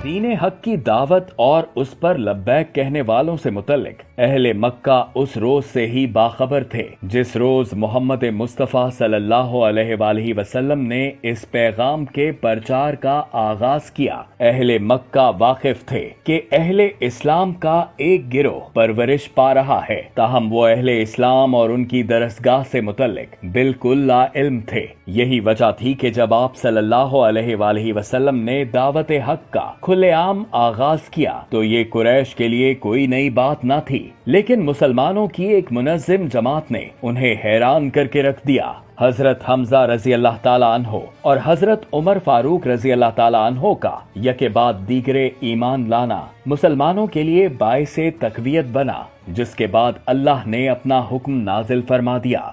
دین حق کی دعوت اور اس پر لبیک کہنے والوں سے متعلق اہل مکہ اس روز سے ہی باخبر تھے جس روز محمد مصطفیٰ صلی اللہ علیہ وآلہ وسلم نے اس پیغام کے پرچار کا آغاز کیا۔ اہل مکہ واقف تھے کہ اہل اسلام کا ایک گروہ پرورش پا رہا ہے، تاہم وہ اہل اسلام اور ان کی درسگاہ سے متعلق بالکل لا علم تھے۔ یہی وجہ تھی کہ جب آپ صلی اللہ علیہ وآلہ وسلم نے دعوت حق کا کھلے عام آغاز کیا تو یہ قریش کے لیے کوئی نئی بات نہ تھی، لیکن مسلمانوں کی ایک منظم جماعت نے انہیں حیران کر کے رکھ دیا۔ حضرت حمزہ رضی اللہ تعالیٰ عنہ اور حضرت عمر فاروق رضی اللہ تعالیٰ عنہ کا یکے بعد دیگرے ایمان لانا مسلمانوں کے لیے باعث تقویت بنا، جس کے بعد اللہ نے اپنا حکم نازل فرما دیا۔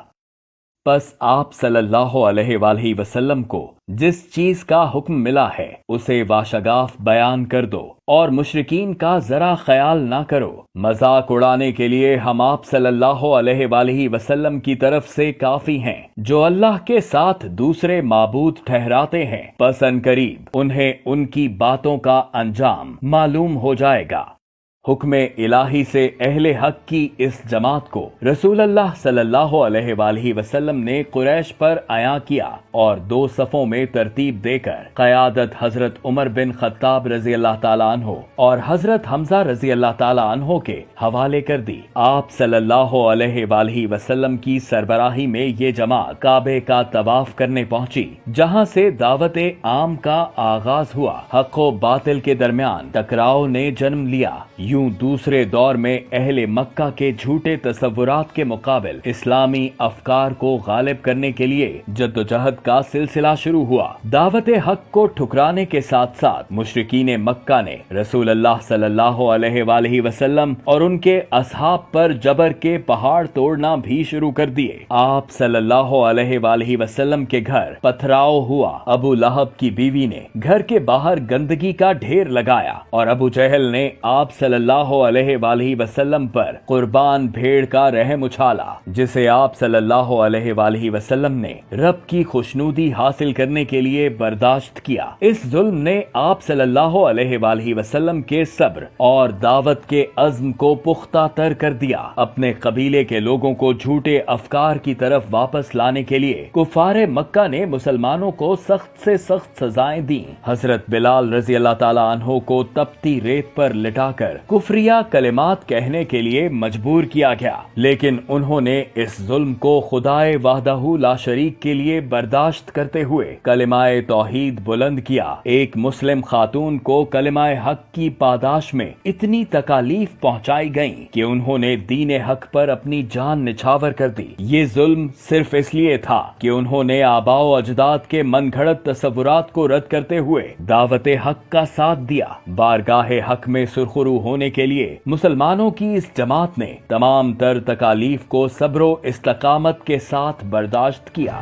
پس آپ صلی اللہ علیہ وآلہ وسلم کو جس چیز کا حکم ملا ہے اسے واشگاف بیان کر دو اور مشرکین کا ذرا خیال نہ کرو۔ مذاق اڑانے کے لیے ہم آپ صلی اللہ علیہ وآلہ وسلم کی طرف سے کافی ہیں جو اللہ کے ساتھ دوسرے معبود ٹھہراتے ہیں، پس عنقریب انہیں ان کی باتوں کا انجام معلوم ہو جائے گا۔ حکم الہی سے اہل حق کی اس جماعت کو رسول اللہ صلی اللہ علیہ وآلہ وسلم نے قریش پر عیاں کیا اور دو صفوں میں ترتیب دے کر قیادت حضرت عمر بن خطاب رضی اللہ تعالیٰ عنہ اور حضرت حمزہ رضی اللہ تعالیٰ عنہ کے حوالے کر دی۔ آپ صلی اللہ علیہ وآلہ وسلم کی سربراہی میں یہ جماعت کعبے کا طواف کرنے پہنچی، جہاں سے دعوت عام کا آغاز ہوا۔ حق و باطل کے درمیان ٹکراؤ نے جنم لیا۔ یوں دوسرے دور میں اہل مکہ کے جھوٹے تصورات کے مقابل اسلامی افکار کو غالب کرنے کے لیے جدوجہد کا سلسلہ شروع ہوا۔ دعوت حق کو ٹھکرانے کے ساتھ ساتھ مشرکین مکہ نے رسول اللہ صلی اللہ علیہ وآلہ وسلم اور ان کے اصحاب پر جبر کے پہاڑ توڑنا بھی شروع کر دیے۔ آپ صلی اللہ علیہ وآلہ وسلم کے گھر پتھراؤ ہوا۔ ابو لہب کی بیوی نے گھر کے باہر گندگی کا ڈھیر لگایا اور ابو جہل نے آپ صلی اللہ علیہ وآلہ وسلم پر قربان بھیڑ کا رحم اچھالا، جسے آپ صلی اللہ علیہ وآلہ وسلم نے رب کی خوشنودی حاصل کرنے کے لیے برداشت کیا۔ اس ظلم نے آپ صلی اللہ علیہ وآلہ وسلم کے صبر اور دعوت کے عزم کو پختہ تر کر دیا۔ اپنے قبیلے کے لوگوں کو جھوٹے افکار کی طرف واپس لانے کے لیے کفار مکہ نے مسلمانوں کو سخت سے سخت سزائیں دیں۔ حضرت بلال رضی اللہ تعالیٰ عنہ کو تپتی ریت پر لٹا کر کفریہ کلمات کہنے کے لیے مجبور کیا گیا، لیکن انہوں نے اس ظلم کو خدائے وحدہ لا شریک کے لیے برداشت کرتے ہوئے کلمہ توحید بلند کیا۔ ایک مسلم خاتون کو کلمہ حق کی پاداش میں اتنی تکالیف پہنچائی گئیں کہ انہوں نے دین حق پر اپنی جان نچھاور کر دی۔ یہ ظلم صرف اس لیے تھا کہ انہوں نے آباء و اجداد کے من گھڑت تصورات کو رد کرتے ہوئے دعوت حق کا ساتھ دیا۔ بارگاہ حق میں سرخرو ہونے کے لیے مسلمانوں کی اس جماعت نے تمام تر تکالیف کو صبر و استقامت کے ساتھ برداشت کیا۔